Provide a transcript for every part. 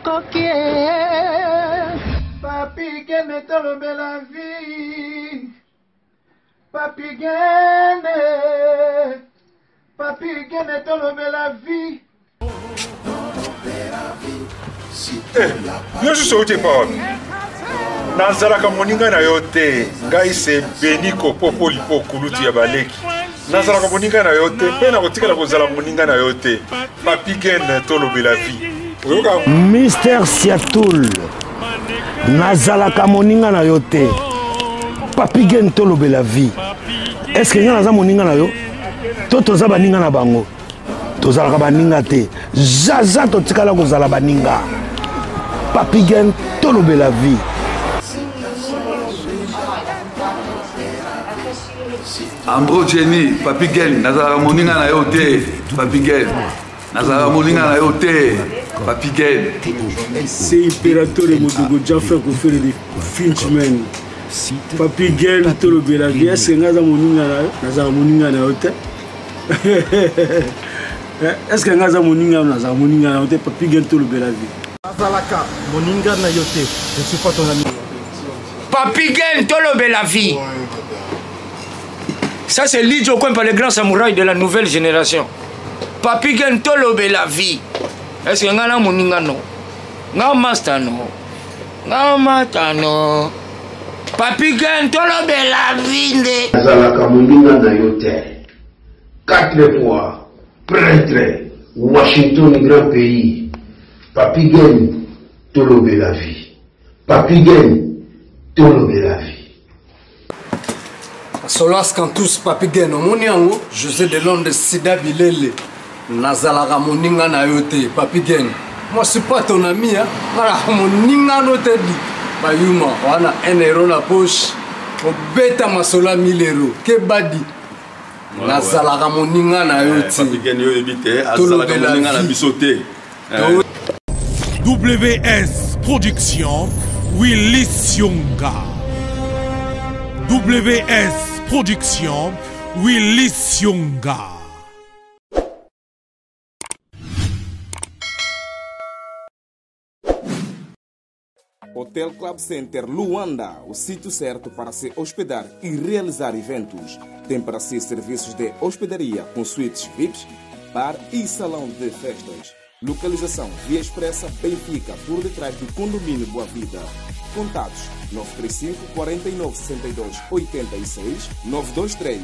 Papi Gene tolobe la vie. Papi Gene. Papi Gene tolobe la vie. Yo suis sauté pas. Nazalaka moninga na yote. Ngai se beniko popo lipo kuluti ya baleki. Nazalaka moninga na yote. Pena kotika la kozala moninga na yote. Papi Gene tolobe la vie. Mister Siatoul. Nazalaka moninga na yote. Papi Gene tolobe la vie. Est-ce que naza moninga na yo? Toto za baninga na bango. Tozalaka baninga te. Zaza totikala kozala baninga. Papi Gene tolobe la vie. Ambro Jenny, Papi Gene, nazala moninga na yote. Papi Gene. Nazala moninga na yote. Papi Gene. C'est impérateur de Modogo Jaffa qui fait des Finchman. Papi Gene tolobe la vie. Est-ce que nazala moninga na yote? Est-ce que nazala moninga na yote? Papi Gene tolobe la vie. Nazalaka moninga na yote. Je suis pas ton ami. Papi Gene tolobe la vie. Ça c'est Lidjo Kwempa, le grand samouraï de la nouvelle génération. Papi Gene tolobe la vie. Est-ce que ngana moninga no? Nga master no. Nga mata no. Papi Gene tolobe la vie nde. Nazalaka moninga na yote. 4 fois prêtre Washington grand pays. Papi Gene tolobe la vie. Papi Gene tolobe la vie. Solas Kantous Papi Gene Omoniango, José de Londres Sida Bilele, Nazalaka moninga na yote, Papi Gene. Moi je suis pas ton ami, hein. Voilà, moninga no te dit. Bayuma, wana 1 euro na poche, obeta masola 1000 euros. Que badi. Nazalaka moninga na yote. Papi Gene yo ebite, azalaka moninga na bisote. WS Production, Willy Sionga. WS Production, Willy Sionga. Hotel Club Center Luanda, o sítio certo para se hospedar e realizar eventos. Tem para si serviços de hospedaria com suítes VIPs, bar e salão de festas. Localização Via Expressa Benfica, por detrás do condomínio Boa Vida. Contatos 935 49 62 86, 923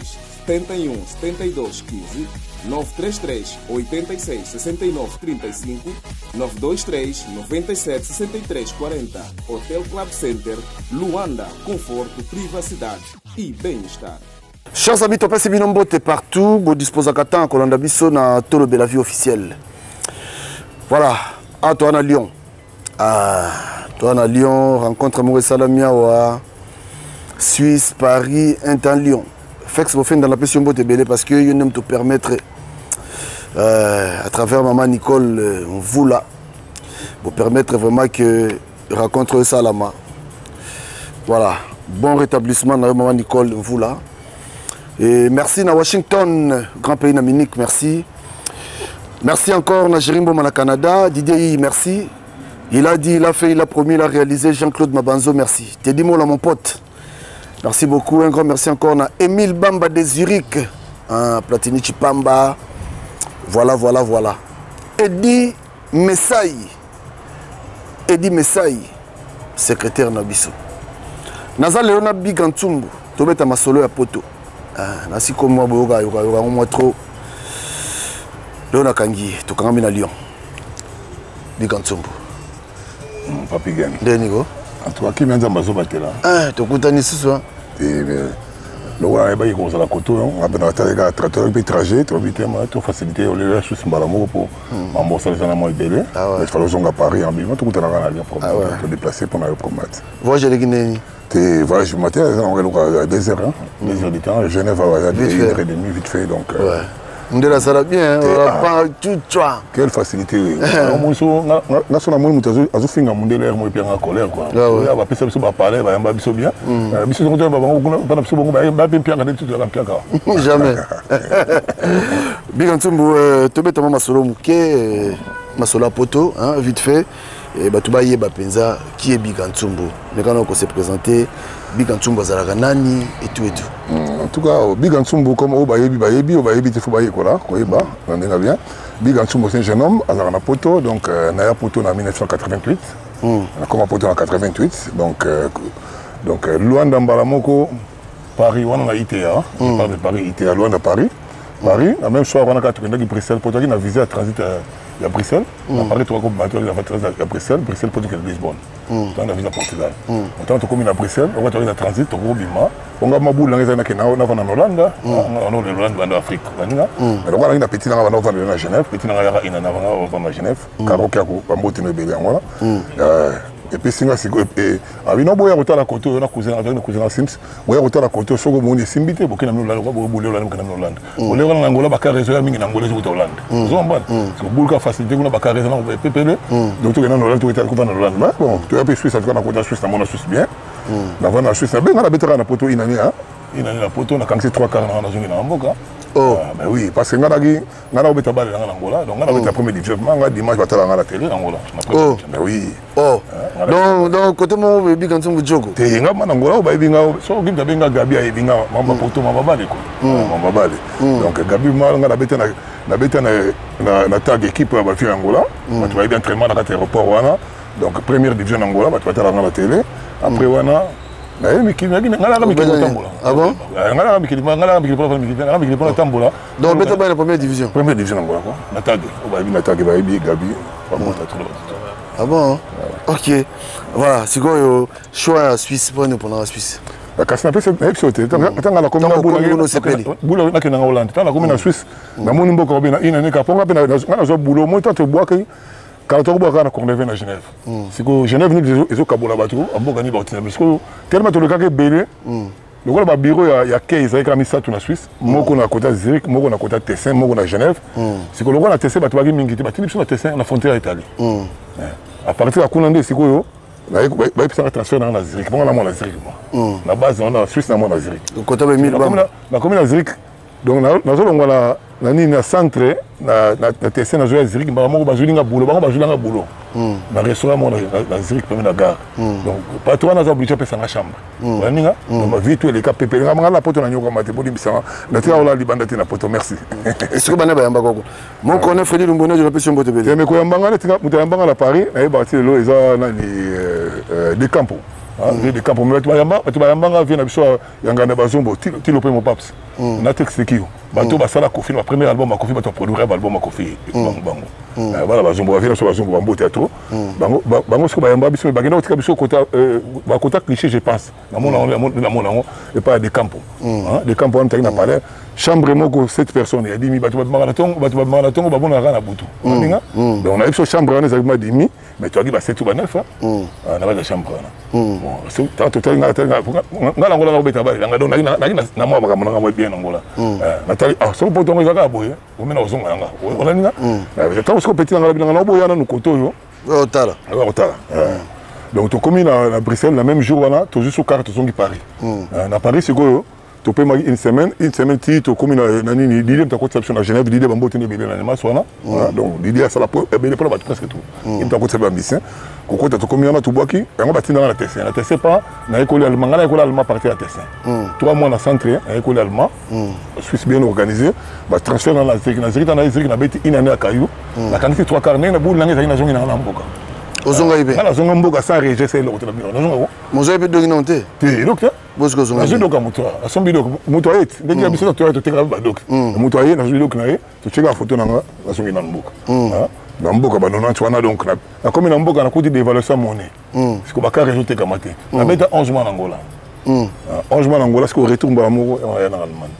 71 72 15, 933 86 69 35, 923 97 63 40. Hotel Club Center Luanda, conforto, privacidade e bem-estar. Chers amis, topé c'est binombote partout. Vous disposez à Katan, Kolanda Bisso, na Tolobe la vie officielle. Voilà, à toi à Lyon. Toi à Lyon, rencontre Maurice Salamia à Suisse, Paris, Inter Lyon. Fait que c'est fait dans la pression botte belé parce que je n'aime te permettre à travers maman Nicole vous là vous permettre vraiment que rencontre Salama. Voilà, bon rétablissement dans maman Nicole vous là. Et merci à Washington, grand pays d'Amérique, merci. Merci encore à Jérimbo au Canada, Didier, merci. Il a dit, il a fait, il a promis, il a réalisé. Jean-Claude Mabanzo, merci. Teddy Mola, mon pote. Merci beaucoup. Un grand merci encore à Émile Bamba de Zurich. Platini Chipamba. Voilà, voilà, voilà. Eddie Messaï. Eddie Messaï, secrétaire Nabiso. Naza Léona Bigantumbu. Tobeta Masolo à Poto. Nasi comme moi, moi trop. Léona Kangi, Tokangami na Lyon. Bigantumbu. Papi Gene. Denigo. En tout cas, qui vient d'Ambazo Batela. Tu as ce soir. Le roi est comme ça la côte. On a besoin de tracteur et trajet, tu facilité les choses pour m'embosser les animaux belés. Il faut que à Paris en vivant, tout le temps te déplacer pour aller promener. Voyage de Guinée. Tu voyages matin, on est à 2 heures. 2 heures du temps, Genève à 2h30, vite fait. Donc. On est là, ça va bien, on va pas tout ça. Quelle facilité. On a fait un monde l'air, moi, et en colère. On va parler, on va parler bien. Jamais. Bigantumbu, tu mets ta maman sur le mouquet. Masola Poto, hein, vite fait. Et Batouba Yeba Penza, qui est Bigantsumbo. Mais quand on s'est présenté, Bigantsumbo Zalaganani et tout et tout. En tout cas, Bigantsumbo, comme Obayebi, Tifubaye, Kola, Koyeba, on est bien. Bigantsumbo, c'est un jeune homme, Azarana Poto, donc Naya Poto en 1988. On a commencé Poto en 88. Donc, Luanda Mbalamoko, Paris, on a ITA. On parle de Paris, ITA, Luanda, Paris. Paris, la même soir, on a 80 Bruxelles, Poto, qui a visé à transit à Bruxelles. On a parlé de 3 groupes bateaux, il a fait transit à Bruxelles, Bruxelles, Poto, qui est Lisbonne. On a visé à Portugal. On a commis à Bruxelles, on a fait un transit, on a Bima. On a Mabou, on a fait en Hollande, on a Hollande, en Afrique. Mais on a petit dans la Genève, petit dans la Genève, Karoka, on a monté mes bébés. Et puis, c'est avec nos boyards à la côte, on a cousin avec nos cousins Sims, boyards à la côte, sur le monde est simbité, pour qu'il y ait un boulot là, Hollande. On est en Angola, Bakar réseau, il y a un Angolais au Hollande. Ils ont bon. Parce que Boulka facilité, on a Bakar réseau, on a PPL. Donc, tu es en Hollande, tu es en Hollande. Bon, tu as pu Suisse, tu as la Suisse, la Suisse bien. La Suisse, on a la la poto, il y a la poto, on a quand même 3 quarts dans une Amboka. Oh, ben oui, parce que nous avons en Angola, donc nous avons la première division, nous avons dimanche à la télé en Angola. Oh, ben oui. Oh, donc côté mon bébé quand on vous joue. Tu es en Angola, ou bien so tu as bien Gabi et bien maman poto maman bale quoi. Maman bale. Donc Gabi moi on a la bête na tag équipe à la Angola. Tu vas bien entraînement dans l'aéroport wana. Donc première division en Angola, tu vas à la télé. Après wana ah bon? Donc, vous êtes dans la première division? Première division, Gabi. Ah bon? Ok. Voilà, c'est quoi le choix à Suisse pour nous pendant la Suisse? La Casse-Napé, c'est une épisode. Tant que la commune de Boulot, la Hollande, tant la commune de Suisse, la commune de Boulot, il y a un cap, on a un boulot, moi, tant que bois, quand on voit qu'on est venu à Genève, c'est que Genève, ils ont Kabola Batou, à Bogani Bautine. Parce que tellement le cas est belé, le bureau, il y a 15 ans, il y a en Suisse, moi, on a côté Zurich, moi, on a côté Tessin, moi, on a Genève. C'est que le roi a Tessin, il y a Mingiti, il y a Tessin, on a frontière Italie. À partir de la Koulande, c'est que il y a un transfert dans la Zurich. Moi, on a la Zurich. La base, on a Suisse, on a la Zurich. La commune de Zurich. Donc, nous avons un centre, na Tessin, na Zurich, na boulot, na boulot. Na restaurant, na Zurich, na gare. Donc, patron, nous obligé à passer dans la chambre. Donc, vite, les cas pépé, la poto na nyoko mate, bodi bisanga, na tia ola libandate na poto, merci. Est-ce que bana bayamba koko? Mon connaît Freddy Lumbono, je l'appelle sur Mbote Bélé. Mais ko yambanga, mutayambanga la Paris, na bâti lo eza na des campos. Des campos, mais tu bayambanga vient na biso yangana bazombo, tilope mo paps. Na texte ki yo. Bato basala Kofi, le premier album à Kofi, bato produire album à Kofi. Voilà, bazombo vient sur bazombo en beau théâtre. Bango ce que bayamba biso bagenda otika biso kota kota cliché je pense. Na mona et pas des campos. Des campos on t'a parlé. Chambre moko 7 personnes, il y a 10 000 bato marathon, ba bona rana butu. Donc on a eu chambre on a dit mais tu as dit bah 7 ou 9 on a pas de chambre. Bon, c'est total ngala ngola ko beta ba na moi ba mona bien ngola. Nathalie ah so poto ngo zaka boye. O mena ozonga nga. O la ninga. Mais tant que petit ngala bina na boya na koto yo. Otala. Donc tu commis à Bruxelles le même jour là, tu juste sur carte zongi Paris. Na Paris c'est quoi? Tu peux une semaine, tu commis à Didier, tu as conception à Genève, Didier Bambo, tu es bien à donc Didier, ça la presque tout. Il t'a conception à Bissin. Quand tu as commis à Toubaki, et on va dans la Tessin. La Tessin pas, dans l'école allemande, l'école allemande partie à Tessin. 3 mois dans le centre, l'école allemande, Suisse bien organisée, transfert dans la Zurich, dans la Zurich, une année à Caillou. La quantité 3 quarts, la boule, la zone dans l'Amboka. Ozonga ibe. La zonga mboka sans rejet l'autre la bino. Mozo ibe doginante. Ti docteur. Bosko zonga. Je doka muto. Asombi dok muto ayet. Ndenge biso docteur to teka ba dok. Muto ayet na dok na ye. To cheka photo nanga la zonga na mboka. Na mboka ba nona twana donc na comme na mboka na côté d'évaluation monnaie. Parce que ba ka résultat kamate. Na beta 11 mois en Angola. 11 mois en Angola parce que retour ba mo en Allemagne.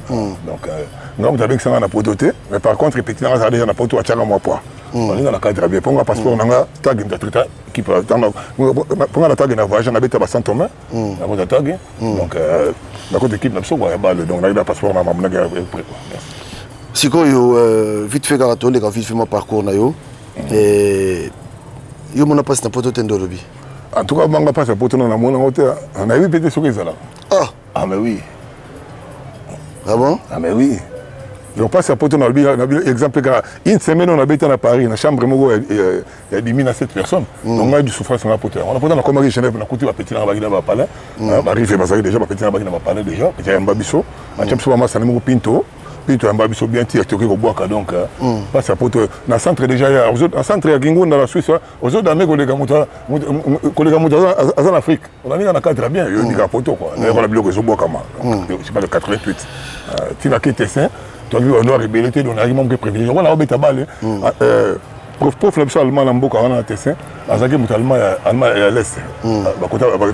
Donc nous avons ça na pototé mais par contre petit na ça déjà na poto a chaka moi poids. On est dans la cadre bien. Pour un passeport, on a tag qui peut attendre. Pour la tag, on a voyagé, on a été à Saint-Thomas. On a tag. Donc, la côte équipe, on a balle. Donc, on a eu le passeport, on a prêt. Si quoi, vite fait, quand on a vite fait mon parcours, et on a passé un poteau de lobby. En tout cas, on a passé un poteau dans la monnaie. On a eu peut-être sur les là. Ah, mais oui. Ah bon? Ah, mais oui. Donc passeport on a exemple une semaine on a été à Paris, dans la chambre il y a 10 000 à 7 personnes. Donc on a du souffrance on a porté. On a porté dans comme Genève, on a coûté petit dans la palais. Arrivé Bazari déjà petit dans la palais déjà, petit en Babiso. En chambre sur ma numéro Pinto. Pinto en Babiso bien tiré au Boaka donc passeport dans le centre déjà dans centre à Gingo dans la Suisse. Aux autres années collègues en Afrique. On a mis dans la cadre bien, il y a photo quoi. On a bloqué sur Boaka. C'est pas le 88. Tu n'as qu'un tessin. Tu as vu, on a rébellité, on a même privilégié. On a obéi à balle. Prof, l'absent allemand, on a beaucoup de tessin. Azaki, allemand à l'est. Côté allemand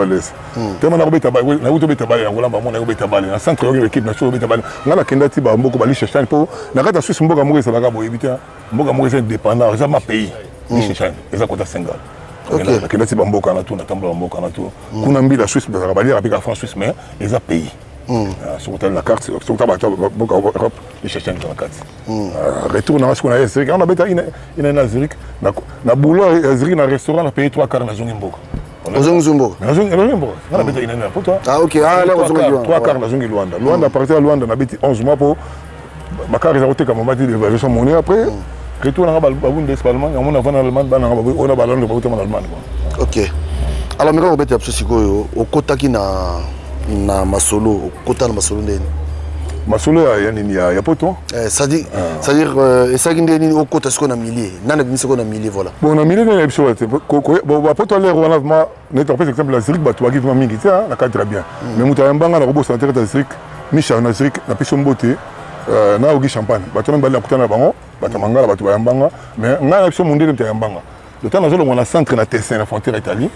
à l'est. Tellement on a obéi à balle. On a obéi à balle. On a obéi à balle. On a centre de l'équipe nationale obéi à balle. On a la Kendati, on a beaucoup de chercher pour. On a la Suisse, on a beaucoup de chercher pour éviter. On a beaucoup de indépendants. C'est un pays. Chercher. C'est un côté Sénégal. La Kendati, on a beaucoup de tout. On a beaucoup de tout. On a mis la Suisse, on a balayé avec la France suisse, mais c'est un pays. Sur la carte, sur Europe, les Tchétchènes dans la carte. Retour dans ce qu'on a Zurich. On a bêta in Zurich. Na boulot à Zurich dans restaurant on a payé 3 quarts dans Zungimboka. Zungimboka. On a bêta in pour toi. Ah OK, ah là 3 quarts dans Zungilwanda. Luanda à partir de Luanda on a bêti 11 mois pour Bakar ils ont été comme on va dire l'évaluation monnaie après retour dans la Bundesparlament, on a en Allemagne, on a ballon de en Allemagne. OK. Alors maintenant on bêta absolument au Kotaki na masolo kota na masolo ndeni masolo ya nini ya poto c'est-à-dire ça qui ndeni au kota siko na millier nana bimi siko na millier voilà bon na millier na biso te bon ba poto l'air wana ma net par exemple la Zurich bato qui vraiment mingi ça na cadre bien mais muta yambanga na robo santé ta Zurich Michel na Zurich na piso mbote na ogi champagne bato mbali na kutana bango bato mangala bato yambanga mais nga na biso mondele mta yambanga le temps na zolo on a centre na Tessin la frontière Italie.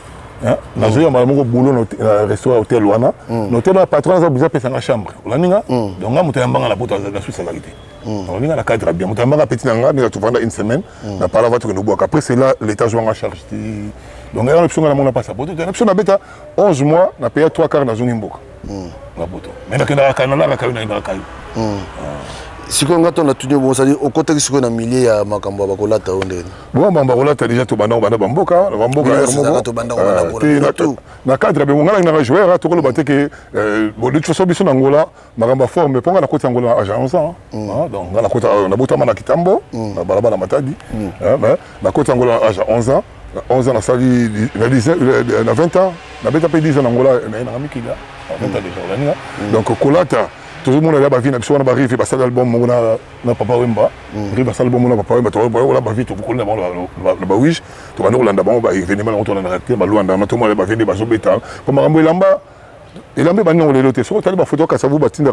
Dans un boulot dans restaurant hôtel Wana, l'hôtel a patron a besoin de payer sa chambre. Donc on a monté un banc à la porte de la Suisse à la vérité. On a la cadre bien. On a un banc à petit nanga, mais tu pendant une semaine, on a pas la voiture que nous bois. Après c'est là l'État joue en charge. Donc on a l'option à la monnaie pas sa porte. On a l'option à bêta 11 mois, on a payé 3 quarts dans une imboka. La porte. Mais là que la canala la caille na caille. Si on a tout bon, c'est-à-dire au côté qui est millier ya makambo bakolata onde. Bon bakolata déjà to bana bamboka, na cadre be ngala na joueur to ko baté que bon de toute façon biso Angola makamba forme ponga na côté Angola agence donc na côté na botama na Kitambo na balabala Matadi na côté Angola âge 11 ans 11 ans na sali na 20 ans na beta pe 10 ans Angola na mikila 20 ans déjà donc kolata tout le monde a la vie na biso na ba rive ba sala album na papa Wemba rive ba sala album na papa Wemba to ba ba vie to ko na ba wish to ba no landa ba ba événement na retourner na raté ba luanda na to mo ba vende ba so beta comme rambo elamba ba non le loté so tali ba photo ka savu ba tinda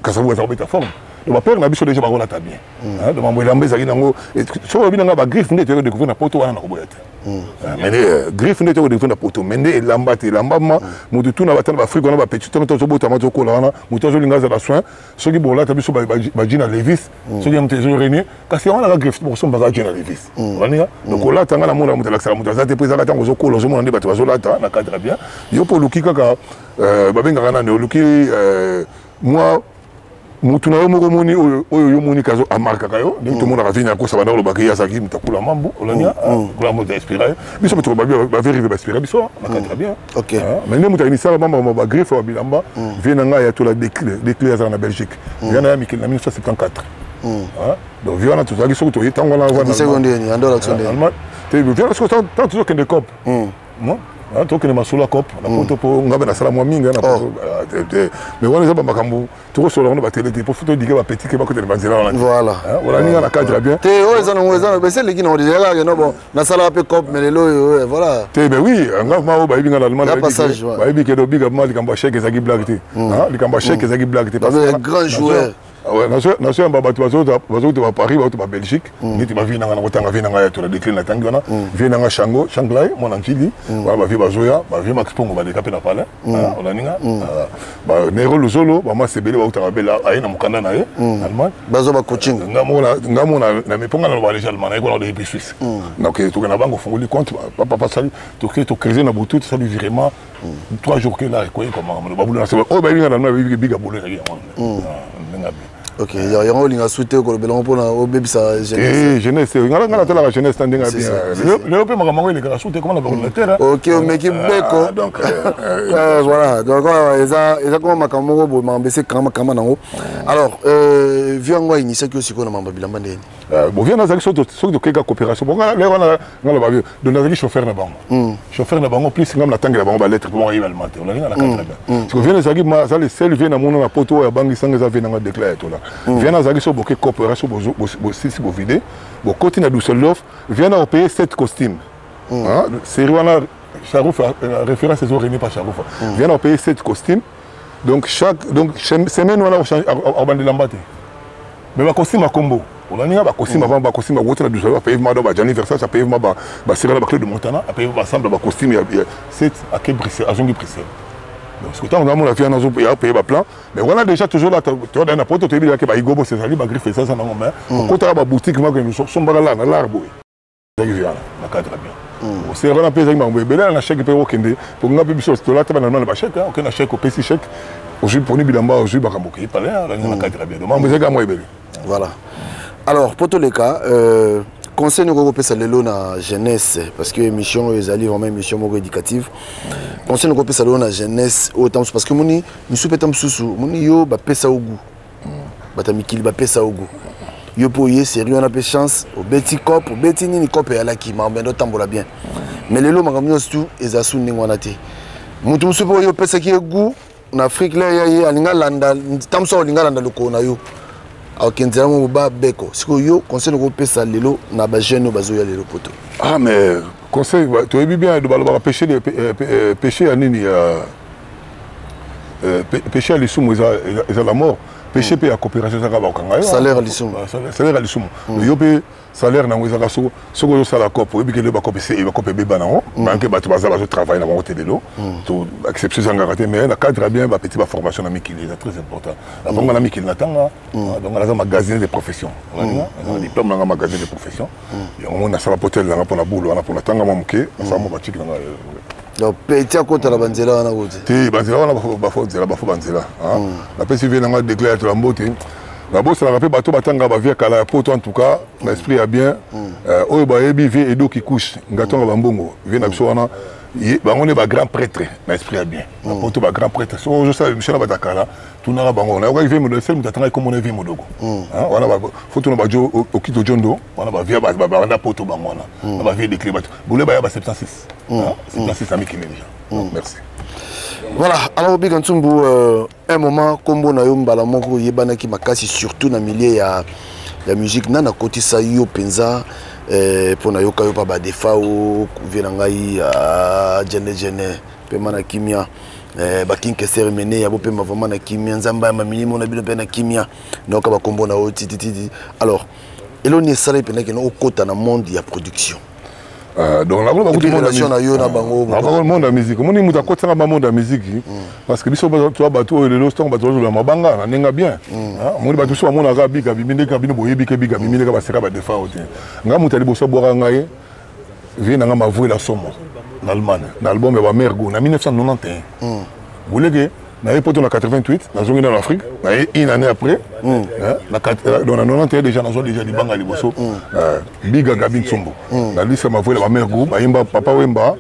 ka savu za beta forme le ba père na biso déjà ba rona ta bien de rambo elamba za kinango so bi na ba griffe ndete ko découvrir na poto wana na ko boyata mais griffe ndete ko découvrir na poto mende elamba te elamba ma mutu tuna batana ba frigo na ba petit temps to bota ma to ko la wana mutu zo linga za la soin so ki bola ta biso ba Gina Levis so ki mtezo René kasi wana la griffe pour so ba Gina Levis wana donc là tanga na mona mutu la sa mutu za te pesa la tango zo ko lo zo mona ndi bato zo la ta na cadre bien yo po lukika ka babenga na ne luki moi mutu na yo moko moni oyo moni kazo amarka kayo donc tout le monde a venu ko sabana lo bakia saki mutakula mambo olania kula mo inspiré biso mutu ba vérifier ba inspiré biso na cadre bien OK mais ne mutu initial mambo ba griffe wa bilamba vient nga ya to la déclé à na Belgique vient na 1974 donc viana tout ça qui sont to tango la wana seconde ni ando la sonde te viana so tant toujours que des cop ah toi que ne masula cop na poto po ngabe na sala minga na mais wana za ba makambo to so la on ba télé pour photo diga ba petit que ba ko te banzela wana voilà voilà ni na cadre bien te ozana mais c'est l'équipe on dit là que non bon na sala pe cop mais le voilà te ben oui ngaf ma ba ibinga l'allemand ba ibi que do biga ma likamba chèque ezaki blague te likamba chèque ezaki blague te parce que grand joueur ouais na baba tu vas Paris va Belgique ni tu vas venir na kotanga venir na to la décline na tangona venir na Shanghai mon anjili va va bazoya va vivre Max Pongo va décaper na pala on a ninga ba Nero Luzolo ba ma sebele va utanga bela aina mukanda na ye Allemagne bazo ba coaching ngamona na meponga na ba déjà Allemagne ko na depuis Suisse donc tu na bango fongoli compte papa sali to créer na bout ça lui vraiment 3 jours que là quoi comment le babou na oh ba binga na biga boulé Ok, il y a un souhaité que le blanc pour la bébé sa jeunesse. Jeunesse, il y a la jeunesse standing à bien. Le peu m'a il est souhaité comment on la terre. Ok, mais qui beko. Donc voilà, donc ils ont comme Makamoro pour m'embêter kama nango. Alors, viens moi initier que aussi qu'on a mamba bilamba ndeni. Bon viens dans sorte de quelque coopération. Bon là on a de notre chauffeur na bango. Chauffeur na bango plus ngam la tangue la bango ba lettre pour arriver le matin. On a rien à la carte là. Parce que viens ça qui ça les sel vient na mon na poto ya bangi sanga za vient na déclarer tout là. Viens dans ça qui coopération pour si pour vider. Bon côté na Düsseldorf, viens à payer 7 costumes. Hein, c'est Rwanda Charouf référence aux René pas Charouf. Viens à payer 7 costumes. Donc semaine on a bande lambate. Mais ma costume à combo. On a mis un costume avant, un costume à Wotan du Salois, paye ma doba, Gianni Versace, paye ma Sierra la clé de Montana, paye ma ensemble de costume, c'est à quel Bruxelles, à Zongi Bruxelles. Donc, ce que on a mon affaire, on a payé ma plan, mais on a déjà toujours là, tu as un apôtre, tu as dit que Igobo, c'est ça, il m'a griffé ça, ça n'a pas main. Quand tu as ma boutique, moi, que nous sommes là, dans l'arbre, ça y vient, la cadre bien. C'est vraiment un peu ça, mais on a chèque pour Okende, pour nous, puis sur ce là, tu as un chèque, aucun chèque au PC chèque, aujourd'hui, pour nous, Bilamba, aujourd'hui, Bakamoki, pas là, on a cadre bien. Donc, on a un moi, voilà. Alors, pour tous les cas, conseil nous regrouper ça lelo na jeunesse parce que émission les alliés vraiment émission éducative. Conseil nous regrouper ça lelo na jeunesse autant parce que moni nous soupetam susu moni yo ba pesa ogu. Bata mikili ba pesa ogu. Yo poye sérieux on a peu chance au beti cop au beti ni cop ya la ki ma bendo tambola bien. Mais lelo makamyo surtout ezasu ndingwana te. Mutu musupo yo pesa ki ogu na Afrique là ya alinga landa tamso alinga landa loko na yo. Ok, nous avons beko. Si vous conseil nous pesa lelo na ba jeune bazo ya lelo poto. Ah mais conseil tu as bien de pêcher pêcher à nini pêcher à l'isumu ils la mort pêcher pe à coopération ça va kanga salaire à l'isumu salaire à l'isumu yo pe salaire na ngeza kaso soko yo sala cop et puis que ba cop c'est ba cop beba nango manque ba tu baza travail na monter de l'eau to exception ça ngaraté mais la cadre bien ba petit ba formation na mikili c'est très important avant na mikili na tanga donc on a un magasin de profession on a un diplôme dans un magasin de profession et on a ça potel là pour la boule on a pour la tanga mamuke ça mo batik na donc petit à côté la banzela na côté ti banzela on ba fo banzela la pesi vient na déclarer tout la mbote la bosse la rappelle bateau batanga ba via kala poto en tout cas l'esprit a bien oyo ba yebi vie edo qui couche ngatonga bambongo vient na biso wana ba on est ba grand prêtre l'esprit a bien poto ba grand prêtre so je sais Michel Batakala tout na bango na ko vient mo seul mutatanga comme on est vie modogo wana ba faut tout na ba jo okito jondo wana ba via ba na poto bango wana ba vie de clé bateau boule ba ya ba 76 76 ami qui déjà merci. Voilà, alors Big Ntumbu, un moment, comme on a eu un moko yebana qui makasi surtout dans le milieu de la musique, nana côté ça yo penza pour na yo kayo pa ba defa ou vienangai jene pemana kimia ba kinke seremene ya bo pema vraiment na kimia nzamba ma minimo na bino pe na kimia na ka ba kombo na o tititi. Alors, eloni sala pena ke no kota na monde ya production. Donc là, le monde de la musique. Mon monde à monde de la musique parce que biso toi bateau le loston bateau la mabanga nenga bien. Mon bateau so mon arabi kabiminde kabine boyebi kebi kabiminde ka basera ba defa ote. Nga mutali boso bora ngai vient nga m'avouer la somme en Allemagne. L'album est ba Mergo en 1991. Vous voulez na époque en 88 na zongi dans l'Afrique na une année après dans la 91 déjà na zone déjà di banga liboso biga gabin sombo na lisa ma voix la mère groupe ayimba papa wemba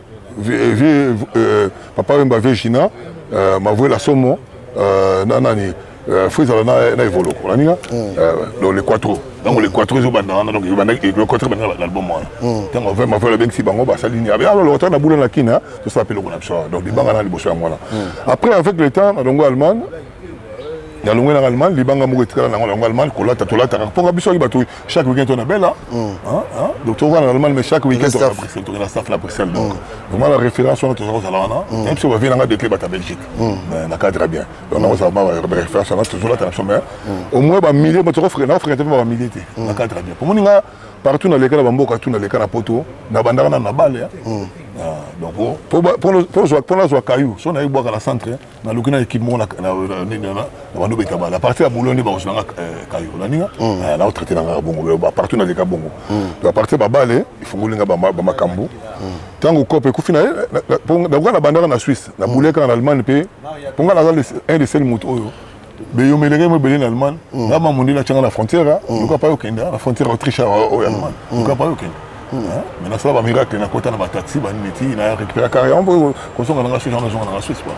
Virginia ma voix la somo nani Frise na évolo on a dans les quattro donc les quattro ils ont donc le quattro l'album tant on veut ma voix la bien si bango ba salini alors le temps na boule na kina tout ça appelle le donc di banga na liboso moi après avec le temps na longo allemand na longo na allemand li banga mo etikala na longo allemand ko la tatolata pour biso ba tout chaque week-end on a belle donc tu vois en allemand mais chaque week-end on a Bruxelles on a staff la Bruxelles donc vraiment la référence on a toujours ça là même si on va venir dans des clubs à Belgique na cadre bien donc on a ma référence on a toujours là mais au moins ba milliers ba offre na offre ba milliers na cadre bien pour moninga partout dans les cas ba mboka tout dans les cas na poto na bandana na balle donc pour la joie caillou si on a eu boire à la centre na lukina équipement na bando bekaba la partie à Boulogne ba osanga caillou la ninga la autre traité dans bongo partout dans les cas bongo la partie ba balle il faut ngolinga ba makambu tango kope kufina pour na bandana na Suisse na bouleka en Allemagne pe pour nga un des seuls motos Mais yo melege mo belé en Allemagne. Là ma mondi la tchanga la frontière, luka pa yo kenda, la frontière Autriche au Allemagne. Luka pa yo kenda. Mais na sala ba miracle na kota na ba taxi ba neti na récupérer carrière on kozonga na Suisse na Suisse quoi.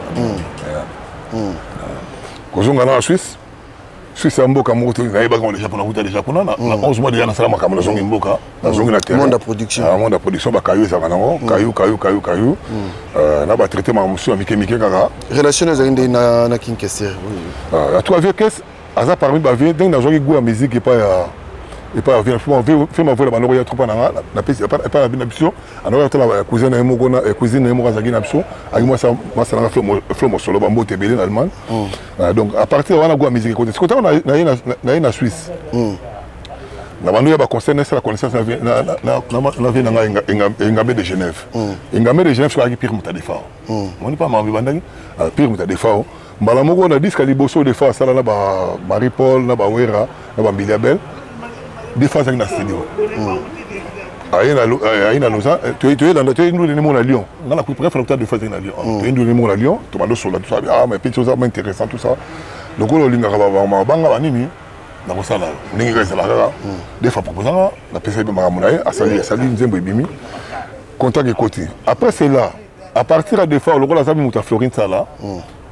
Kozonga na Suisse. Suisse ya mboka moko to na yeba déjà pour na route déjà pour na 11 mois déjà na sala makamo na zongi mboka, na zongi na terre. Monde de production. Monde de production ba kayo ça nango, kayo. Na ba traiter ma monsieur mike kaka. Relation ezali na Kinkester. À toi avec qu'est-ce asa parmi ba vie donc na zongi goût à musique et pas vient fait ma voix la banoya trop na pesi pas la binaption alors la cousine et moko na cousine et moko za binaption avec moi ça na flomo solo ba mbote belé en Allemagne donc à partir wana goût à musique côté côté na Suisse na banoya ba concerne ça la connaissance na vie na Ngambé de Genève Ngambé de Genève sur la pire muta defa on n'est pas ma bandaki pire muta defa mbala moko na disque liboso defa sala na ba Marie Paul na ba Wera na ba Biliabel des fois avec la studio. Aïna nous a tu es dans nous les mots à Lyon. On a préféré faire de fois avec la Lyon. Tu es nous les mots à Lyon, tu m'as sur là tout ça. Ah mais petit chose intéressant tout ça. Donc on linga ba banga banini na ko sala. Ningi ka sala ka. Des fois proposant la PC de Maramunaye a sali nzembo ibimi. Contact et côté. Après c'est là à partir à des fois le la sami muta Florine sala.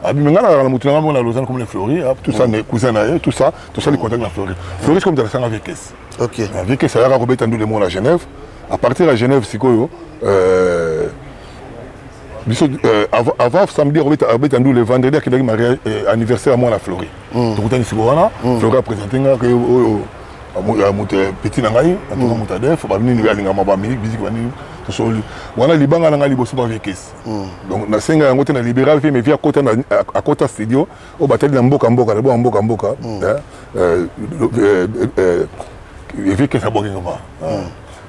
Abimengana la mutuna na Lausanne comme les Fleury, tout ça les cousins tout ça les contacts la Fleury. Fleury comme dans la avec caisse. OK. Avec ça a Robert Andou le monde à Genève. À partir de Genève sikoyo avant samedi Robert Andou le vendredi qui est mariage anniversaire à moi la Fleury. Donc on siko wana Fleury a présenté que petit nangai na to muta def ba ni alinga ma ba musique bani wana libanga na liboso ba vekes donc na senga yango te na libéral fait mais via kota na à kota studio au bateli na mboka vekes abo ngoma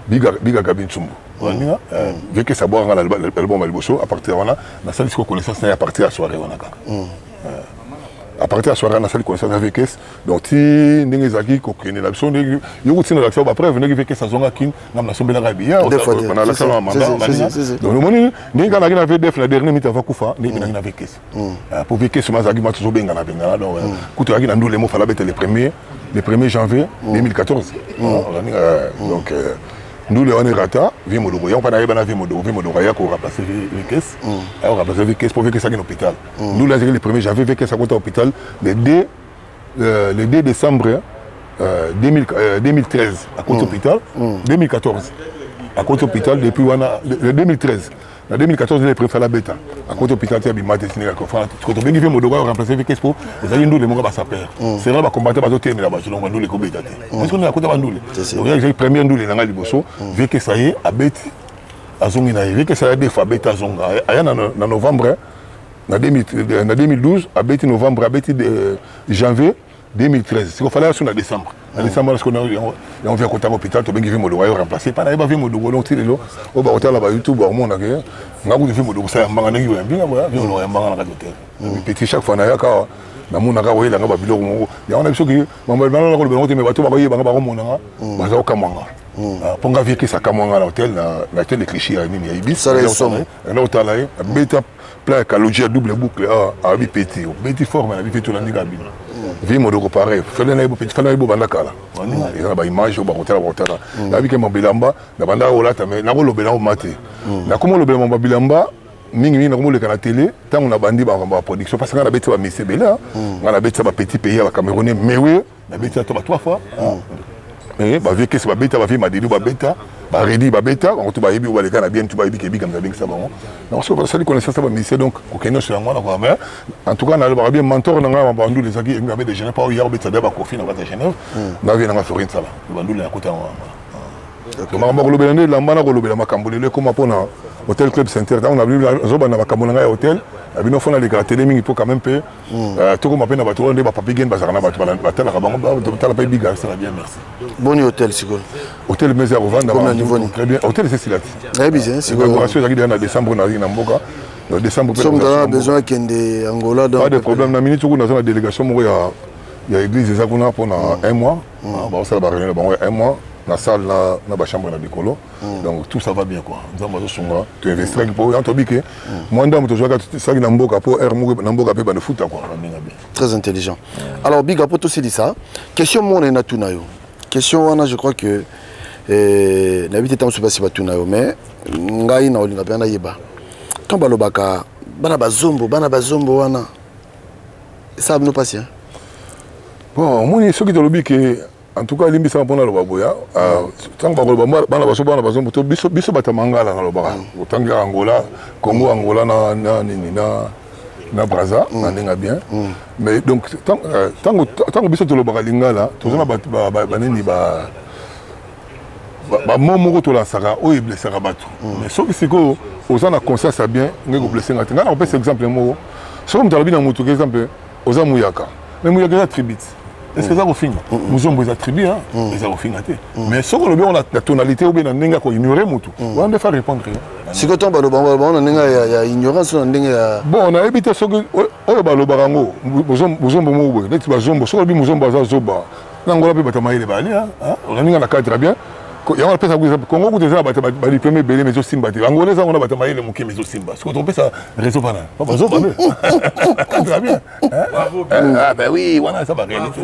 biga kabin tsumbu wana vekes abo ngala album liboso à partir wana na sali ko connaissance na à partir à soirée wana ka à partir de la soirée, on a fait connaissance avec eux. Donc, si nous avons fait la leçon, nous avons fait la leçon. Après, nous avons fait la leçon avec nous avons fait la leçon. On a la leçon à mandat. Donc, nous avons fait la dernière minute avant Koufa, nous avons fait avec eux. Pour vécu, nous avons fait la leçon. Donc, nous avons les mots, il fallait le 1er janvier 2014. Donc, nous, les Rata, viens Modogo. On n'a pas vu Modogo. Il y a remplacé les caisses. Il a remplacé les caisses pour vécu ça à l'hôpital. Nous, le 1er janvier, vécu ça à l'hôpital. Le 2 décembre 2013, à côté hôpital. 2014, à côté hôpital, depuis le 2013. En 2014, il préféré la bêta. À côté hôpital, il y a des maths destinées à conférence. Quand on vient de Modogo, on remplace les caisses pour les alliés, nous, les mondes, ça perd. C'est là qu'on combattait les autres là-bas, selon nous, les combats. Parce qu'on est à côté de nous. Donc, il y a les premiers nous, les langues du Bosso, vu que ça y est, à bête, à Zongina, vu que ça y est, des fois, bête à Zonga. En novembre, en 2012, à bête novembre, à bête janvier 2013. C'est qu'il fallait aller en décembre. En décembre, parce qu'on a vu à côté de l'hôpital, tu as vu Modogo remplacé. Pas d'ailleurs, vu Modogo, donc il est là. Au hôtel là-bas, YouTube, au monde, on a vu Modogo, ça y est, on a vu Modogo, petit chaque fois, on a vu na mona ka wela ngaba biloko moko ya ona biso ki mamba bana na ko lobelo te me bato ba ko yeba ngaba ko mona nga baza ko kamanga ponga vie ki sa kamanga na hotel na hotel de Clichy ya nini ya Ibis ça les somme na hotel là beta plat ka loger double boucle a bi petit petit forme na bi petit na ndika bi vie Modogo pareil fele na ibo petit fele na ibo banda kala ils ont ba image au ba hotel na bi ke mobilamba na banda olata me na ko lobelo mate na ko lobelo mobilamba mingi na komoleka na télé tant on a bandi ba production parce que on a bêté ba Messi Bela on a bêté ba petit pays ba Camerounais mais oui on a bêté to ba 3 fois mais ba vie que c'est ba bêta ba vie Madidi ba bêta ba Redi ba bêta on to ba yebi ba les gars bien tu ba yebi ke bi comme ça ba on se ça les connaissances ba Messi donc aucun sur moi là mais en tout cas on a ba bien mentor na nga ba ndu les aki ngame de Genève pas hier bêta ba Kofi na ba Genève na vie na Florine sala ba ndu la côté donc ma ko lobelande la mbana ko lobela makambo le comme pona Hôtel Club Center, on a vu Zoba na Makamolanga hôtel, abino fona les gars télé mingi pour quand même payer. Tout comme appelle na bateau, on est Papi Gen bazarna bateau bateau la rabango, bateau la biga, ça va bien merci. Bon hôtel c'est quoi? Hôtel Mesa Rovan, très bien. Hôtel c'est Silati. Très bien, c'est quoi? Décoration qui en décembre na Mboka. Décembre. Nous avons besoin de Angola donc. Pas de problème, na minute où nous avons la délégation il y a église des Akuna pendant un mois. Bah ça va réunir un mois. La salle, la chambre, la décolo. Donc tout ça va bien quoi. Nous avons tu investis pour un tobique. Moi, je suis ça qui n'a pas pour air, n'a pas pour le foot quoi. très intelligent. Alors, Big Apoto aussi dit ça. Question mon et Natunayo. Question, je crois que n'habite pas si Batunayo, mais ngai na olinga pe na yeba. Quand balobaka bana bazombo wana. Ça nous passe hein. Bon, moi ce qui te lobi que en tout cas limbi ça pona lo baboya. Tant ba bana bazombo to biso batamangala na lo baka. Otanga Angola, Congo Angola na Brazza, na ndenga bien. Mais donc tant biso to lo baka lingala, tozona ba nini ba moko to la saka o e blessera batu. Mais ce qui c'est que aux en a conscience ça bien, ngeko blesser ngati. On peut exemple mo. Ce comme talobi na mutu exemple oza muyaka. Mais muyaka za tribute. Est-ce que ça va finir? Nous sommes des attributs, hein? Les avons fini. Mais ce qu'on a bien, la tonalité ou bien on a ignoré mutu. On va faire répondre. Si quand on a ignorance, on a bon, on a évité ce que on a barango. Nous sommes beaucoup. Les petits bazombo, ce qu'on a dit, nous sommes bazar zoba. N'angola peut battre les balais, hein? On a mis la carte très bien. Il y a un peu de Congo qui a battu les premiers bélés, mais aussi Simba. Angolais, on a battu les mouquets, mais aussi Simba. Ce qu'on peut ça réseau pas là. Pas zoba. Très bien. Ah ben oui, voilà ça va réalité.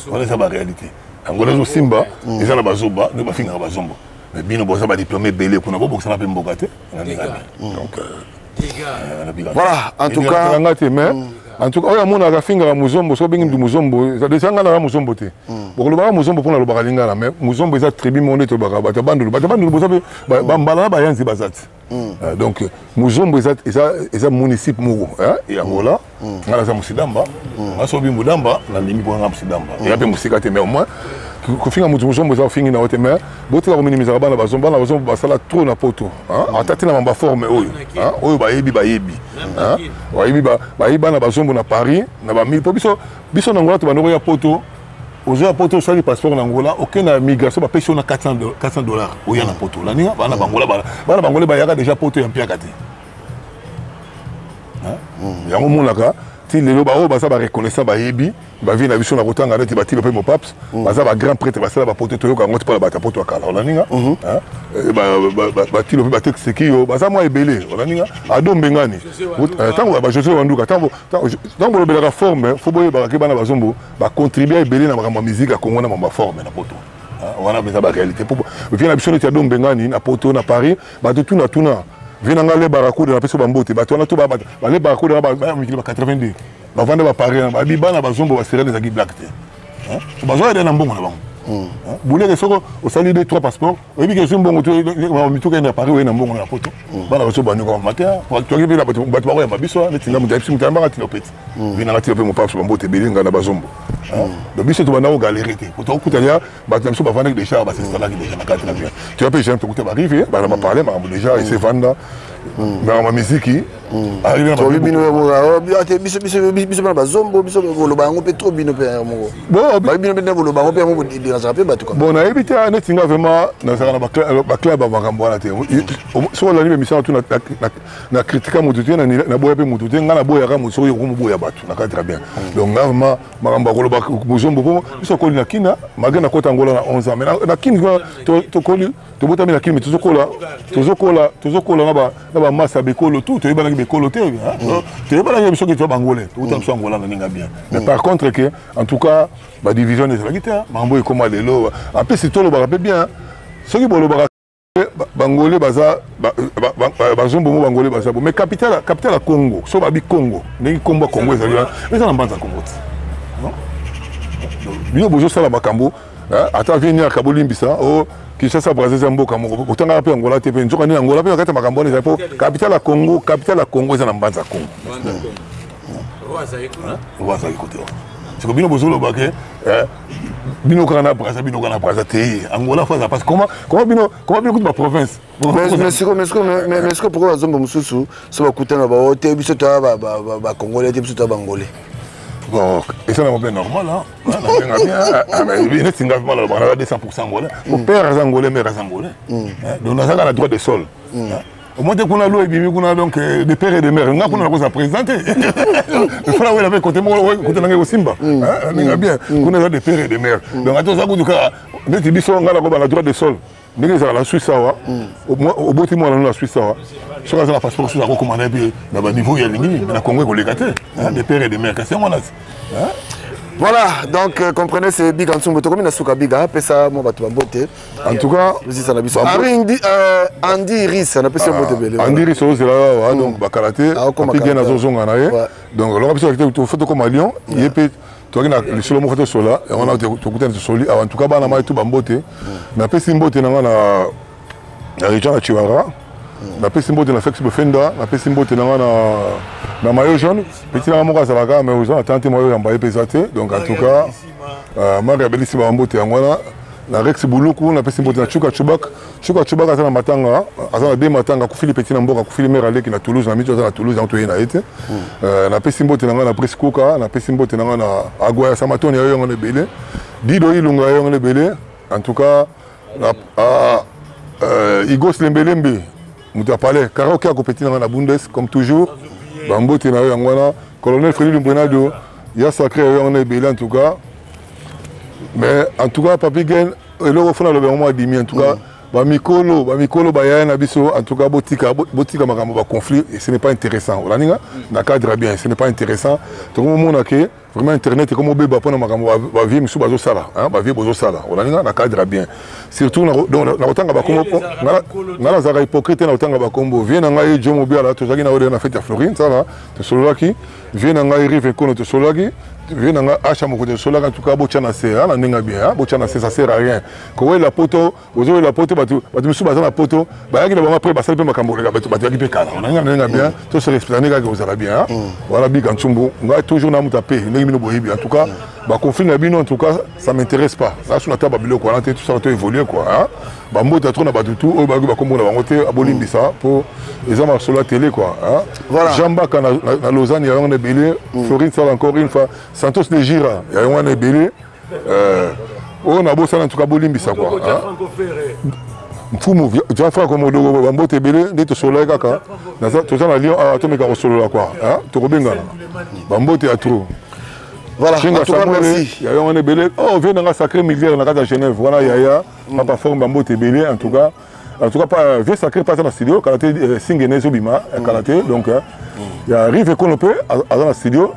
Voilà ça va réalité. Angolais aussi Simba, ils ont la bazoba, nous va finir la bazombo. Mais bien on va diplômé bélé pour nous pour ça n'a pas mbokate. Donc voilà, en tout cas en tout cas, on a un finger à Muzombo, so bien du Muzombo, ça descend à la Muzombo. Pour le bar Muzombo pour la Balinga, mais Muzombo est tribu monnaie to Bagabata Bandu, Batabandu, vous savez, Bambala Bayan Zibazat. Donc Muzombo est un municipe Mouro, et Angola, on a Musidamba, on a Sobi Mudamba, on a mis pour un Musidamba. Il y a des Musikate, mais au moins, Kofinga Muzombo est un finger dans votre main, beaucoup de minimiser la Bazomba, la Bazomba, ça la trop na poto. En tête, on va former, oh, Bayebi, Bayebi, na Bazombo na Paris, na ba mille biso na Angola to banoko ya poto ozo poto sali passeport na Angola aucune migration ba pêche na $400 oya na poto la ninga bana bangola ba yaka déjà poto ya mpiaka te ya monaka ti lelo ba o ba sa ba reconnaissant ba yebi ba vi na biso na kotanga neti ba tilo pe mo paps ba sa ba grand prêtre ba sala ba poto to yoka ngoti pa ba ta poto akala la ninga ba tilo pe ba texte ki yo ba sa mo ebele la ninga ado mbengani tango ba José Wanduka tango lo bela forme fo boye ba ke bana bazombo ba contribuer ebele na ba musique a Congo na ba forme na poto wana beza ba réalité pour vi na biso neti ado mbengani na poto na Paris ba to tuna Venanga les barakuda na peso bambote bato wana to ba les barakuda ba mikili ba 82 ba vanda ba Paris ba bibana ba zombo ba serene za ki black te ba zo ede na mbongo na bango boule ke soko o sali de 3 passeports o bi ke zimbongo to ba mituka na Paris we na mbongo na poto bana ba so ba nyoko matin ko to ke la bato ba ba biso na tinga muta ipsi muta mbanga tilopet venanga tilope mo passe bambote belinga na ba zombo donc biso to bana o galérer te ko to kutalia ba tamso ba vanda déjà ba s'installer déjà na carte na bien tu as pas jamais écouter ba arriver ba na parler ma déjà et c'est vanda na ma musique arriver na biso ba zombo biso lo ba ngo pe trop bino pe mo bon ba bino pe lo ba ngo pe mo di raza pe batu bon na éviter na tinga vraiment na saka na ba club ba kambo na te so la ni mission tout na critique mo tutu na boya pe mo tutu ngana boya ka mo so yo mo boya batu na très bien donc vraiment makamba ko lo ba mo zombo po biso ko na kina magana ko tangola na 11 ans mais na kina to ko to bota mi na kina to kola na ba massa bekolo tout to yeba na bekolo te to yeba na biso ke to bangolais to uta biso angola na ninga bien mais par contre que en tout cas ba division des la guitare mambo e comme lelo après c'est to lo ba bien ce qui bolo ba bangolais baza bazombo mo bangolais baza mais capitale Congo so ba bi Congo ndenge Congo mais ça na mbanza Congo non bino bozo sala makambo ata vini akabolimbisa o Kinshasa Brazzaville mboka moko otanga pe Angola te pe nzoka ni Angola pe kata makambo ni po capitale ya Congo eza na mbanza Congo Rwasa ikote c'est que bino bozolo bake bino kana Brazzaville te Angola fa ça passe comment bino toute ma province mais c'est pourquoi bazombo mususu so bakutana ba hotel biso to ba Congolais te biso to ba Angolais. Bon, et ça c'est normal, hein. Mais il est singa mal, on a 200% angolais. Mon père est angolais, mère est angolais. Donc on a le droit de sol. Au moins qu'on a l'eau et bien qu'on a donc des pères et des mères, on a qu'on a cosa présenter. Il faut la voir côté moi, côté langue au Simba. On a bien, qu'on a des pères et des mères. Donc à tout ça, du cas, des bisons, on a le droit de sol. Nous sommes la Suisse, au bout de moi, la Suisse. Ce que la passeport, c'est recommandé dans le niveau, il y a le Congo qui est des pères et des mères. Voilà, donc comprenez, c'est Big Ansumbo. Comme il y a Souka Biga, ça, moi, je vais en tout cas, Andy Iris, on appelle ça Andy Iris, c'est là, donc, Karaté, Papi Gen Azozonga, donc, alors, on fait comme à Lyon, il y a tu as le solo moto sola et on a tout soli en tout cas bana mai tout bambote na pesi mbote na région de Chiwara na pesi mbote na Fex Bofenda na pesi mbote na maillot jaune petit na moka salaka mais aux attentes maillot yamba pesate donc en tout cas mari abelisi bambote ngwana na Rex Buluku na pesi mbote na Chuka Chubak azana matanga azana de matanga ku Philippe petit na mboka ku Philippe Merale ki na Toulouse na mito azana Toulouse en na été na pesi mbote na na Prescoka na pesi mbote na Agoya Samatoni yo ngone belé Dido Ilunga yo ngone belé en tout cas Igos Lembelembe muta parler karaoke a compétit na Bundes comme toujours bambote na yo ngwana colonel Frédéric Lumbrenado ya sacré yo ngone belé en tout cas. Mais en tout cas, Papi Gen, le refond le moment dimi en tout cas, Mikolo, Bayana Biso, en tout cas, Botika Magambo conflit, et ce n'est pas intéressant. On cadre bien, ce n'est pas intéressant. Tout le monde a vraiment Internet, et comme on peut pas Magambo, va vivre sous Bazo Sala, va vivre Bazo Sala. On cadre bien. Surtout, dans autant que Bakombo, dans la Zara hypocrite, dans autant que Bakombo, vient en Aïe, John Mobile, tout ça qui n'a fait à Florine, ça va, te Solaki, vient en Aïe, Rive, Kono, te Solaki. Je n'ai pas en tout cas, Bochana bien, Bochana ça sert à rien. Quand la poteau, vous avez la poteau, vous me souvenez la poteau, après, vous savez pas comment bien, tout ce respect, vous allez bien. Voilà, Big Ansumbo, on a toujours un tapé, en tout cas, conflit en tout cas, ça ne m'intéresse pas. Là, sur la table, tout ça a évolué. Bambo t'as trop na batutu au bagu bakombo na bangote abolimbisa pour les hommes sur la télé quoi hein. Voilà. Jamba na Lausanne ya on est belé Florine ça encore une fois Santos de Gira ya on est belé on a bossé en tout cas bolimbisa quoi hein. Mfumu tu vas faire comme dogo bambo te belé de solo kaka na ça tout ça na Lyon a to meka solo là quoi hein to kobenga bambo te a trop. Voilà, en tout cas, merci. Il y a un belé. Oh, vient dans la sacrée millière dans la carte de Genève. Voilà, Yaya, papa forme Bambo Tébélé, en tout cas, pas vieux sacré pas dans la studio, Karaté Singenezo Bima, Karaté. Donc, il y a Rive Konopé dans la studio,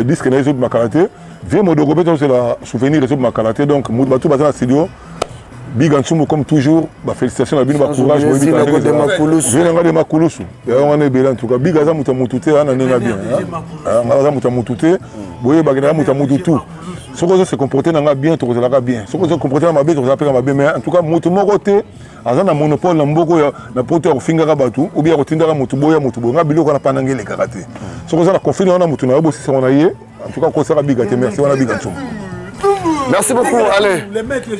disque Nezo Bima Karaté. Vieux Modogobé, c'est la souvenir de Bima Karaté. Donc, Moudbatou dans la studio. Big Ansumbo comme toujours, félicitations à Bino, courage. Viens dans les Makouloussou. Il y a un belé en tout cas. Big Azam Moutamoutouté, on en est bien. Azam Moutamoutouté. Oui, bagana mutamutu tout. Ce que se comporter dans bien, tu vas bien. Ce que se comporter dans ma bien, tu vas bien. Mais en tout cas, mutu mokote, azana monopole na mboko na poto ya finga batu, ou bien rotinda mutu boya mutu boya biloko na panangele karaté. Ce que ça la conflit na mutu na bosi on a yé. En tout cas, ko sera big até merci, on a big atum. Merci beaucoup. Allez.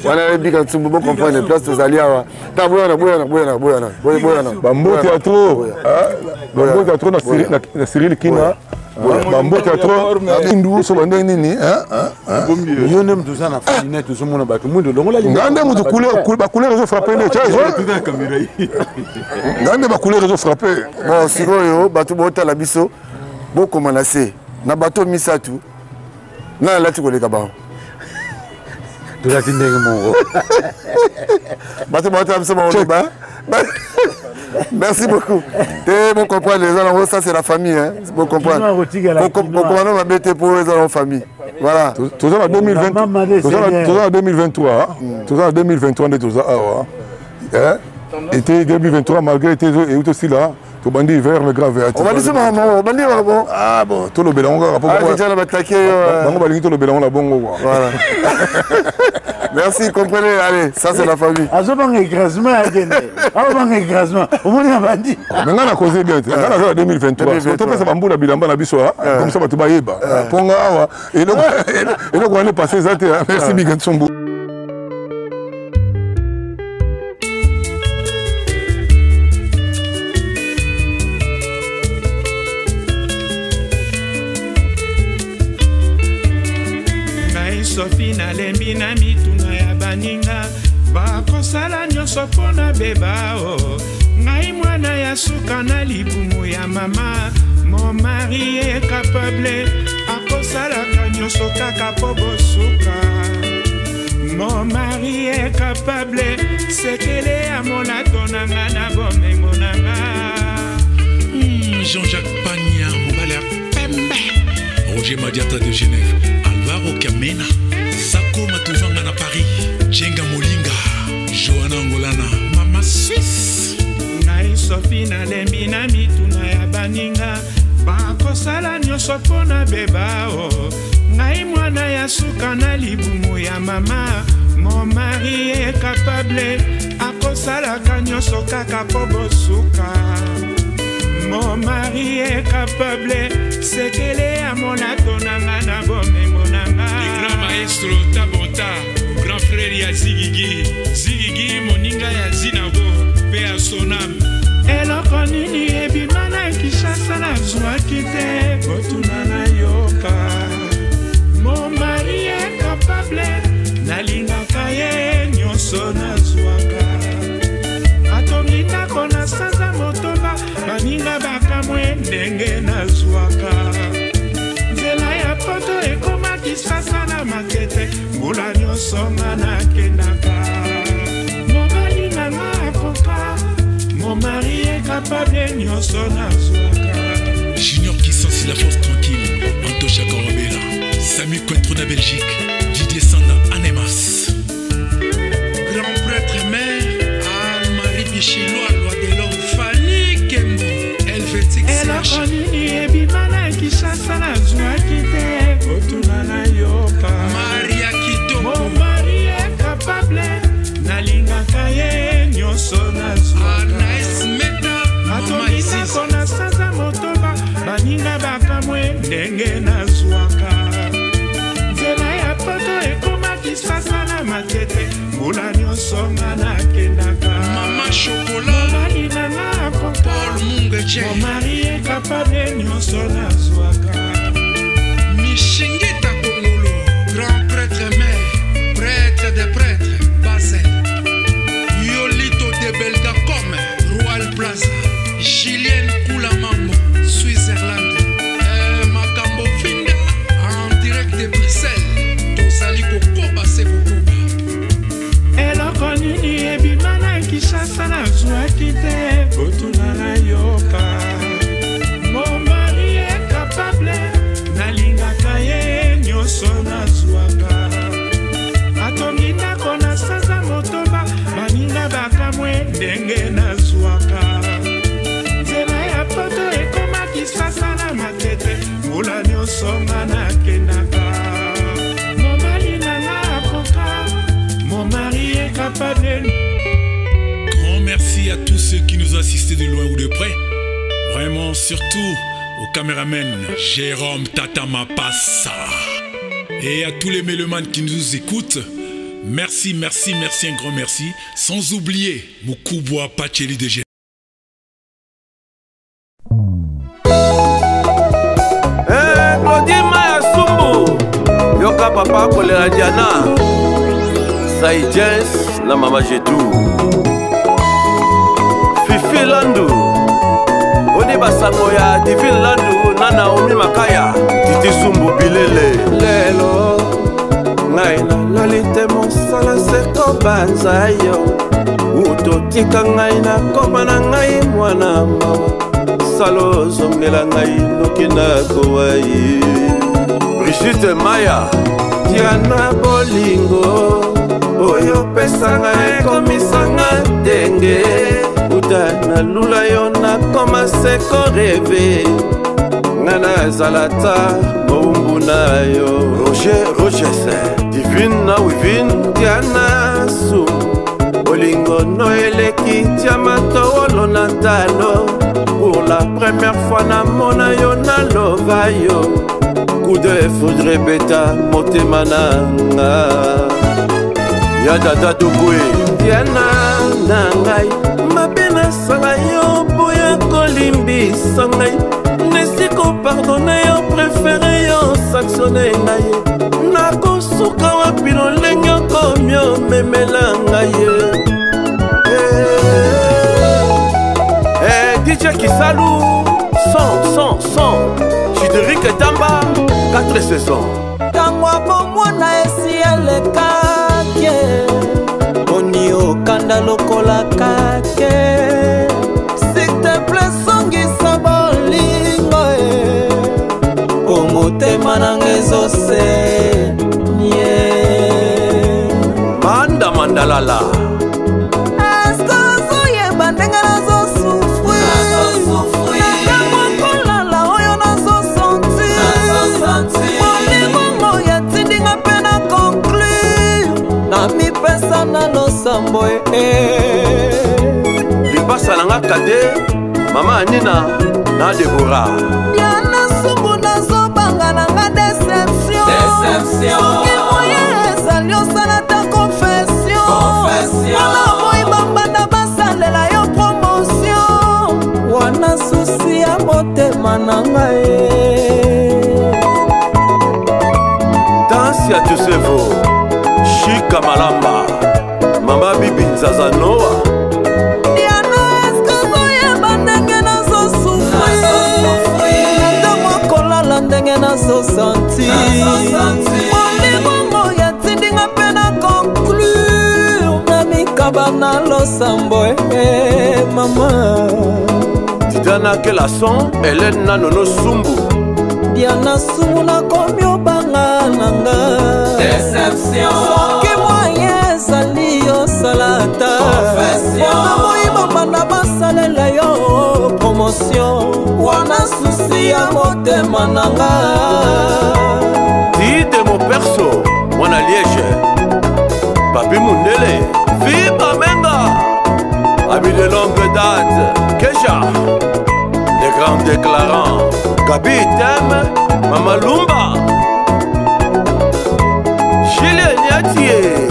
Voilà big atum, bon comprendre les places de Zaliawa. Ta boyana. Bambo théâtre. Bambo théâtre na Cyril Kina. Bambo théâtre Indou so bande nini hein yo nem tuza na famille tout ce monde ba mundo longola ngande mutu couleur zo frapper ne tchazo ngande ba couleur zo frapper bon sikoyo batu bota la biso boko manase na bato misatu na lati koleka ba tu la tindenge mongo bato bota biso ba Merci beaucoup. Bon comprendre les gens, ça c'est la famille, hein. Bon comprendre. Comment on va mettre pour les gens en famille. Voilà. Tout ça en 2023. Tout ça en 2023 de tout ça. Été 2023 malgré été et aussi là. Tout bandit vers le grave. On va dire ça maman, on va dire bon. Ah bon, tout le belon on va déjà la attaquer. On va dire tout le belon on a bon quoi. Voilà. Merci, comprenez, allez, ça c'est la famille. Azobang écrasement à Guinée. Azobang écrasement. Au moins on va dire. Mais on a causé bien. On a 2023. On peut ça bambou la bilamba na biso comme ça va tout bailler ba. Ponga awa et donc on va passer ça. Merci Big Ansumbo. Sophie na lembi na mituna ya baninga bakosala nyonso mpona bebao ngai mwana ya suka na libumu ya mama mon mari est capable akosalaka nyonso kaka po bosuka mon mari est capable sekele ya molato nanga na bomengo nanga Jean-Jacques Pagna, Mobala Pembe, Roger Madiata de Genève, Alvaro Kamena, Sako Matuvanga na Paris, Jenga Molinga, Johanna Angolana, Mama Suisse. Ngai Sophie na lembi na mituna ya baninga, bakosala nyonso pona beba o. Ngai mwana ya suka na libumu ya mama, mon mari est capable akosalaka nyonso kaka po bosuka. Mon mari est capable sekele ya monato nanga na bomengo nanga. Le grand maestro Tabonta, grand frère ya Zigigi, Zigigi moninga ya Zinabo, pe a sonam. Eloko nini ebima na Kinshasa nazwaki te, botuna na yoka. Mon mari est capable, nalingaka ye nyonso nazwaka. Atongi ndako na sanza motoba, baninga bakamwe ndenge nazwaka. Nzela ya poto ekoma Kinshasa na makete, mbula nyonso nga nakendaka. Mobali nanga akoka, mon mari est capable nyonso nazwaka. Junior qui sensit la force tranquille, Antocha Korobela, Samy Cointreau de Belgique, Didier Sanda Anemas. Grand prêtre mère, Anne-Marie Bichiloa, loi de l'homme, Fanny Kembo, Helvétique CH. Eloko ebima na Kinshasa nazwaki te, otuna na yoka. Maria Kitoko, mon mari est capable, nalingaka ye nyonso nazwaka. Anaïs Meta, atongisa kona sanza motoba, baninga bakamwe ndenge nazwaka. Nzela ya poto ekoma Kinshasa na makete, mbula nyonso nga nakendaka. Mama Chocolat, mobali nanga akoka, Paul Mungeche, mon mari est capable nyonso nazwaka. Mishingita Kongolo, grand prêtre mère, prêtre des prêtres, Basel. Yolito de Belgacom, Royal Plaza, Julien Koulamambo, Switzerland. Makambo Finda, en direct de Bruxelles, Tosali Kokoba Sekokoba. Eloko nini ebima na Kinshasa nazwaki te, botuna na yoka. Mon mari est capable, nalingaka ye nyonso nazwaka. Atongi ndako na sanza motoba, baninga bakamwe ndenge nazwaka. Nzela ya poto ekoma Kinshasa na makete, mbula nyonso nga nakendaka. Mobali nanga akoka, mon mari est capable. Grand merci à tous ceux qui nous ont assistés de loin ou de près. Vraiment, surtout au caméraman Jérôme Tatama Passa. Et à tous les mélomanes qui nous écoutent. Merci, merci, merci, un grand merci. Sans oublier Mukubwa Pacheli de Genève. Claudie Maya Sumbu, Yoka Papa Kolera Diana, Saï Jens, la Mama Jedou, Fifi Landu, Odi Basangoya, Divine Landu, Nana Omi Makaya, Titi Sumbu Bilele, Lelo, Naina, Lalite Monsala Seko Banzayo, Uto Tika Naina, Komana Nai Mwana Mawa. Salo zongela ngai nokina kowai Brigitte Maya Diana Bolingo Oyo pesanga ekomisanga denge Udana lula yona koma seko reve Ngana zalata moumbu na yo Roger Divine na wivin Diana Su Bolingo no eleki Tiamato wolo na talo Pour la première fois na mona yo na lova yo Coup de foudre beta motema nanga Ya dada dubwe Diana na ngai Mabe na sala yo boya kolimbisa ngai Nesiko pardonne yo préféré yo sanctionne ngai Nakosuka wapi no lengo komyo memela ngai DJ Kisalou, 100, Chideric Tamba, 4 saisons. Tangwa bomwana esi elekake, Oni okanda lokola kake. S'il te plaît, songi saboli losambo lipasa nanga kade mama Nina na Deborah yana sumbu nazobanga nanga deception soki moye ezali osala ta confession wana moi bambanda basalela yo promotion wana susi ya motema nanga Tansia Tusevo Shika Malamba Mama Bibi Nzaza Noa Diano eskazo yeba ndenge nazo sufri Ndemo kolala ndenge nazo santi Olimongo ya tindinga pena conclure Namikaba na losambo mama Tidana ke la son Hélène na nono sumbu Diana sumbu na komyo banga nanga Deception soki moye ezali osalata wana moyiba banda basalela yo promotion wana susi ya motema nanga Dide mon perso mwana Liège Papi Mundele Viva Menga Ami de longue date Kesha Les grands déclarants Gabi Tem Mama Lumba Julien Niatier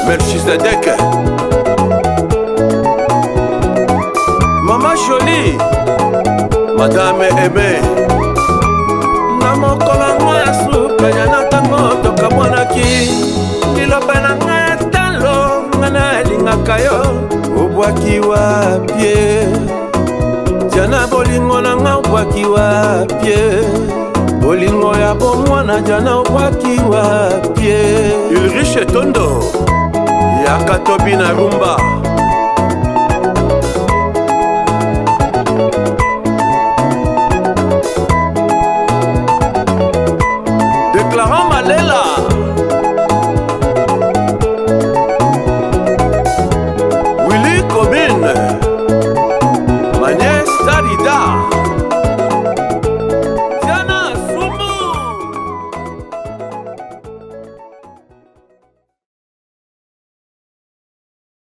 Merci Zedek Mama Jolie Madame Aimée Namokola ngoya suka yana tango toka mwanaki Liloba na ngaya talo ngana lingaka yo Obwaki wapye Jana bolingo na nga obwaki wapye Bolingo ya bomwana jana obwaki wapye Ulrich Tondo Yakatobi na rumba